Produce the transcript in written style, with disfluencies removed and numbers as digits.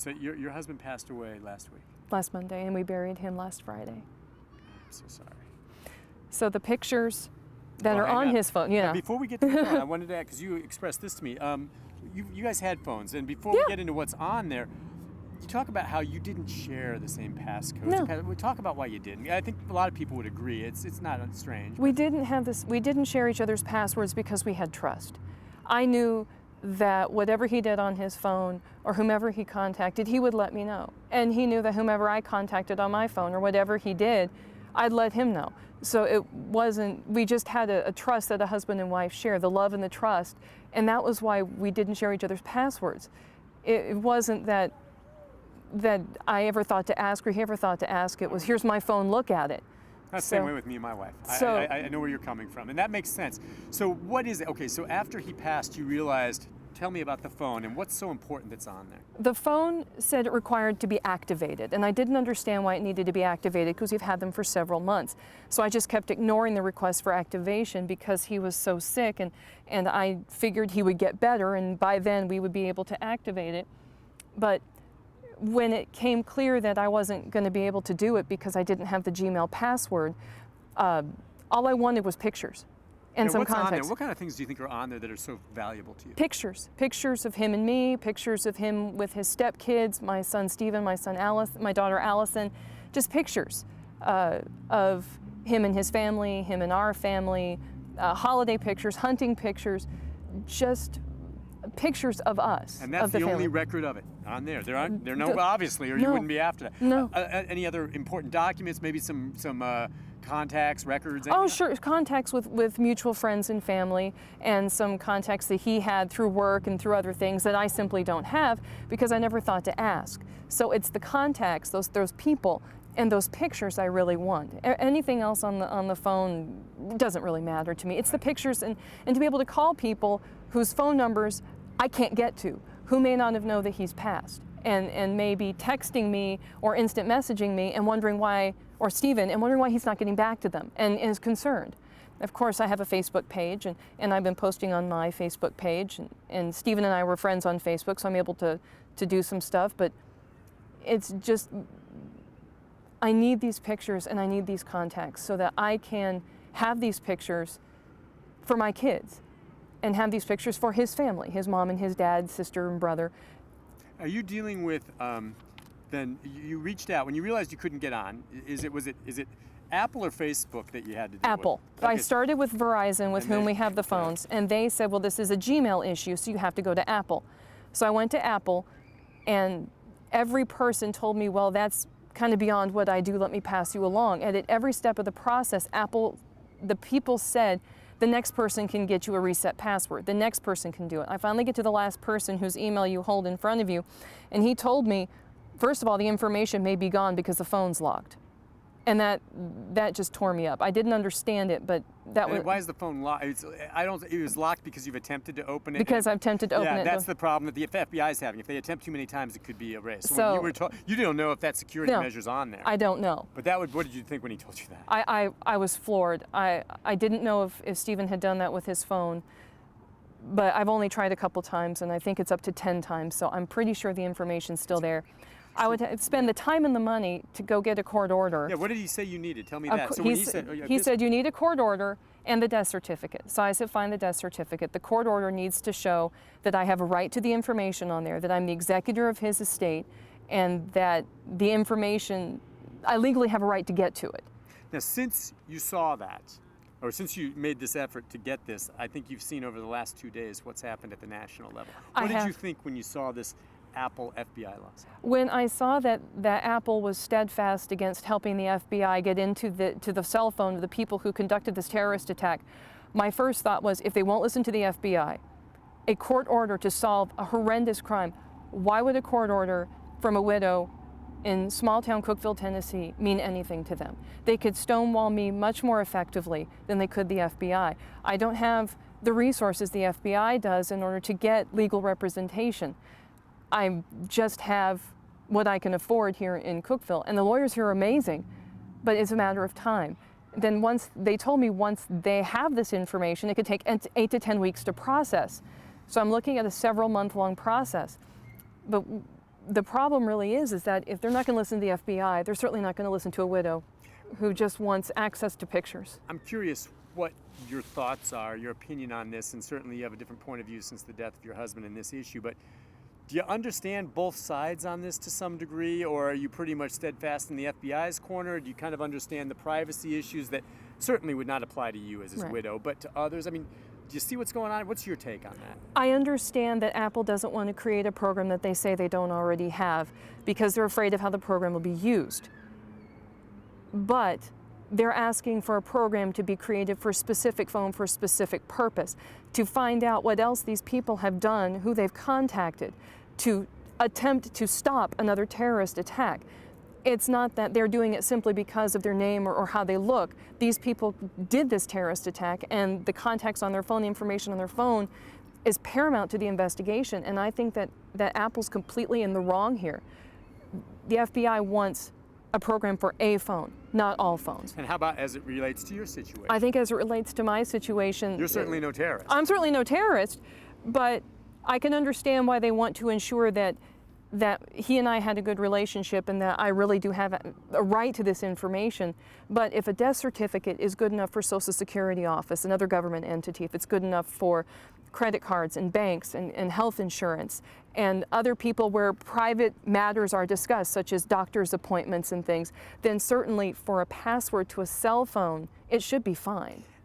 So your husband passed away last week? Last Monday, and we buried him last Friday. I'm so sorry. So the pictures that are on his phone, yeah. Before we get to the phone, I wanted to add, because you expressed this to me, you guys had phones, and before we get into what's on there, you talk about how you didn't share the same passcodes. No. We talk about why you didn't. I think a lot of people would agree. It's not strange. We didn't share each other's passwords because we had trust. I knew that whatever he did on his phone or whomever he contacted, he would let me know. And he knew that whomever I contacted on my phone or whatever he did, I'd let him know. So it wasn't, we just had a trust that a husband and wife share, the love and the trust, and that was why we didn't share each other's passwords. It wasn't that I ever thought to ask or he ever thought to ask. It was, here's my phone, look at it. That's the same way with me and my wife. So, I know where you're coming from, and that makes sense. So what is it? Okay, so after he passed, you realized, tell me about the phone, and what's so important that's on there? The phone said it required to be activated, and I didn't understand why it needed to be activated because we've had them for several months. So I just kept ignoring the request for activation because he was so sick, and I figured he would get better, and by then we would be able to activate it. But when it came clear that I wasn't going to be able to do it because I didn't have the Gmail password, all I wanted was pictures and some what's on there? context. What kind of things do you think are on there that are so valuable to you? Pictures of him and me, pictures of him with his stepkids, my son Stephen, my daughter Allison, just pictures of him and his family, him and our family, holiday pictures, hunting pictures, just pictures of us. And that's the only record of it on there. There obviously, or you wouldn't be after that. No. Any other important documents? Maybe some contacts, records? Oh, sure. Contacts with mutual friends and family, and some contacts that he had through work and through other things that I simply don't have because I never thought to ask. So it's the contacts, those people, and those pictures I really want. Anything else on the phone doesn't really matter to me. It's the pictures and to be able to call people whose phone numbers I can't get to, who may not have known that he's passed, and maybe texting me or instant messaging me and wondering why, or Stephen, and wondering why he's not getting back to them and is concerned. Of course, I have a Facebook page, and I've been posting on my Facebook page, and Stephen and I were friends on Facebook, so I'm able to do some stuff, but it's just, I need these pictures and I need these contacts so that I can have these pictures for my kids and have these pictures for his family, his mom and his dad, sister and brother. Are you dealing with, then you reached out, when you realized you couldn't get on, is it Apple or Facebook that you had to deal Apple. with? Okay. I started with Verizon, with whom we have the phones, and they said, well, this is a Gmail issue, so you have to go to Apple. So I went to Apple, and every person told me, well, that's kind of beyond what I do, let me pass you along. And at every step of the process, Apple, the people said, the next person can get you a reset password. The next person can do it. I finally get to the last person whose email you hold in front of you, and he told me, first of all, the information may be gone because the phone's locked. And that just tore me up. I didn't understand it, but that was... Why is the phone locked? It was locked because you've attempted to open it? Because I've attempted to open it. Yeah, that's the problem that the FBI is having. If they attempt too many times, it could be erased. So you don't know if that security measure's on there. I don't know. But what did you think when he told you that? I was floored. I didn't know if Stephen had done that with his phone, but I've only tried a couple times, and I think it's up to 10 times, so I'm pretty sure the information's still there. I would spend the time and the money to go get a court order. Yeah, what did he say you needed? Tell me that. So he said you need a court order and the death certificate. So I said, find the death certificate. The court order needs to show that I have a right to the information on there, that I'm the executor of his estate, and that the information, I legally have a right to get to it. Now, since you saw that, or since you made this effort to get this, I think you've seen over the last 2 days what's happened at the national level. What did you think when you saw this Apple FBI lawsuit? When I saw that Apple was steadfast against helping the FBI get into the cell phone of the people who conducted this terrorist attack, my first thought was, if they won't listen to the FBI, a court order to solve a horrendous crime, why would a court order from a widow in small-town Cookeville, Tennessee mean anything to them? They could stonewall me much more effectively than they could the FBI. I don't have the resources the FBI does in order to get legal representation. I just have what I can afford here in Cookeville, and the lawyers here are amazing, but it's a matter of time. Then they told me once they have this information, it could take 8 to 10 weeks to process. So I'm looking at a several month-long process. But the problem really is that if they're not going to listen to the FBI, they're certainly not going to listen to a widow who just wants access to pictures. I'm curious what your thoughts are, your opinion on this, and certainly you have a different point of view since the death of your husband in this issue, but do you understand both sides on this to some degree, or are you pretty much steadfast in the FBI's corner? Do you kind of understand the privacy issues that certainly would not apply to you as his widow, but to others? I mean, do you see what's going on? What's your take on that? I understand that Apple doesn't want to create a program that they say they don't already have because they're afraid of how the program will be used. But they're asking for a program to be created for a specific phone for a specific purpose, to find out what else these people have done, who they've contacted, to attempt to stop another terrorist attack. It's not that they're doing it simply because of their name or how they look. These people did this terrorist attack, and the contacts on their phone, the information on their phone, is paramount to the investigation. And I think that Apple's completely in the wrong here. The FBI wants a program for a phone, not all phones. And how about as it relates to your situation? I think as it relates to my situation... You're certainly no terrorist. I'm certainly no terrorist, but I can understand why they want to ensure that he and I had a good relationship and that I really do have a right to this information. But if a death certificate is good enough for Social Security office, another government entity, if it's good enough for credit cards and banks and health insurance and other people where private matters are discussed, such as doctor's appointments and things, then certainly for a password to a cell phone, it should be fine.